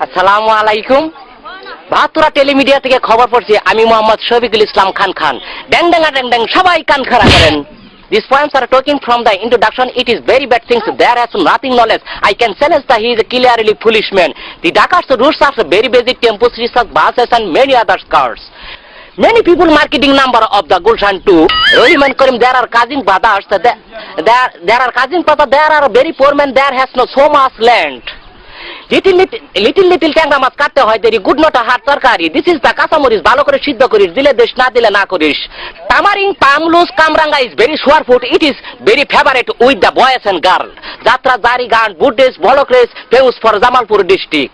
আসসালামু আলাইকুম। ভাতুরা টেলিমিডিয়া থেকে খবর পড়ছি, আমি মোহাম্মদ শফিকুল ইসলাম খান খান। ড্যাং ড্যাং ড্যাং ড্যাং সবাই কান খাড়া করেন। These poems are talking from the introduction. It is very bad things. There has nothing knowledge. I can sense that he is a clearly foolish man. The Dakar's roots of very basic temples, research, buses and many other cars. Many people marketing number of the Gulshan too. Rahman Karim, there are cousin brothers. There are cousin brothers. There are very poor men. There has no so much land. Little ট্যাংরা মাছ কাটতে হয় দেরি, good not হাত তরকারি। This is the কাঁচামরিচ, ভালো করে সিদ্ধ করিস, দিলে দেশ না দিলে না করিস। Tamarind pomelos kamranga is very sour food, it is very favourite with the boys and girl. Jatra jari gaan বুডেস ভলক্রেস famous for Jamalpur district.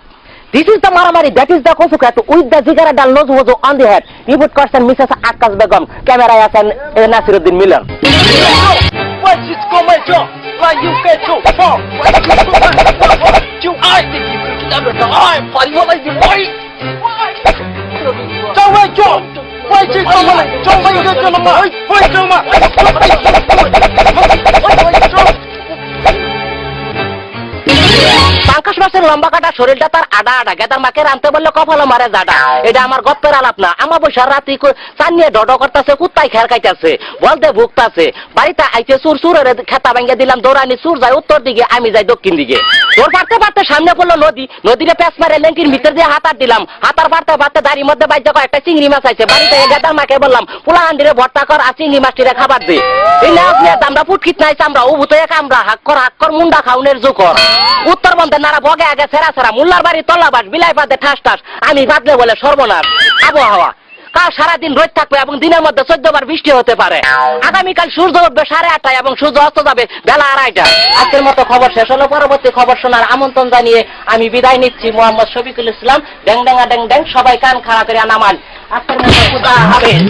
This is the Maramari, that is the Kosukat, with the Zigara Dal Nozwozo on the head. Report person Mrs. Akas Begum, camera and Nasiruddin Miller. What is going on? Why you get so far? You I think you could never die. Why you like the white? Don't wake up! Why you come on? Don't wake up! Why come on? পাঙ্কাশ মাছের লম্বা কাটা শরীরটা তার আডা আডা, gather মাকে রানতে বললে কপালে মারে জাডা। এটা আমার গপ্পের আলাপ না, আমার বৈশার রাত্রি চান নিয়ে ডড করতেছে, কুত্তায় খেয়ার খাইতেছে, বলতে ভুগতাছে। বাড়িতে আইতে সুরের খেতা ভেঙে দিলাম, দৌড়ানি সুর যায় উত্তর দিকে, আমি যাই দক্ষিণ দিকে। তোর পারতে পারতে সামনে পড়লো নদী, নদীরে প্যাঁচ মারে লেঙ্কির ভিতর দিয়ে হাতার দিলাম, হাতার পারতে পারতে দাঁড়ির মধ্যে বাইতে একটা চিংড়ি মাছ আইছে। বাড়িতে গেদার মাকে বললাম পোলা হান্ডিরে ভর্তা কর আর চিংড়ি মাছটিরে খাবার দে। এই নাচ নিয়ে দামরা ফুটকিত নাই চামড়া ও ভূত কামড়া হাক কর মুন্ডা খাউনের জোকর। উত্তর বন্ধে নারা বগে আগে সেরা সেরা, মুল্লার বাড়ি তল্লা বাস বিলাই পাতে ঠাস ঠাস, আমি বাদলে বলে সর্বনাশ। আবহাওয়া কাল সারাদিন রোদ থাকবে এবং দিনের মধ্যে 14 বার বৃষ্টি হতে পারে। আগামীকাল সূর্য উঠবে 8:30টায় এবং সূর্য অস্ত যাবে বেলা 2:30টায়। আজকের মতো খবর শেষ হলো, পরবর্তী খবর শোনার আমন্ত্রণ জানিয়ে আমি বিদায় নিচ্ছি। মোহাম্মদ শফিকুল ইসলাম। ড্যাং ড্যাং ড্যাং ড্যাং সবাই কান খাড়া করে নামান। আজকের মতো খুদা হাফেজ।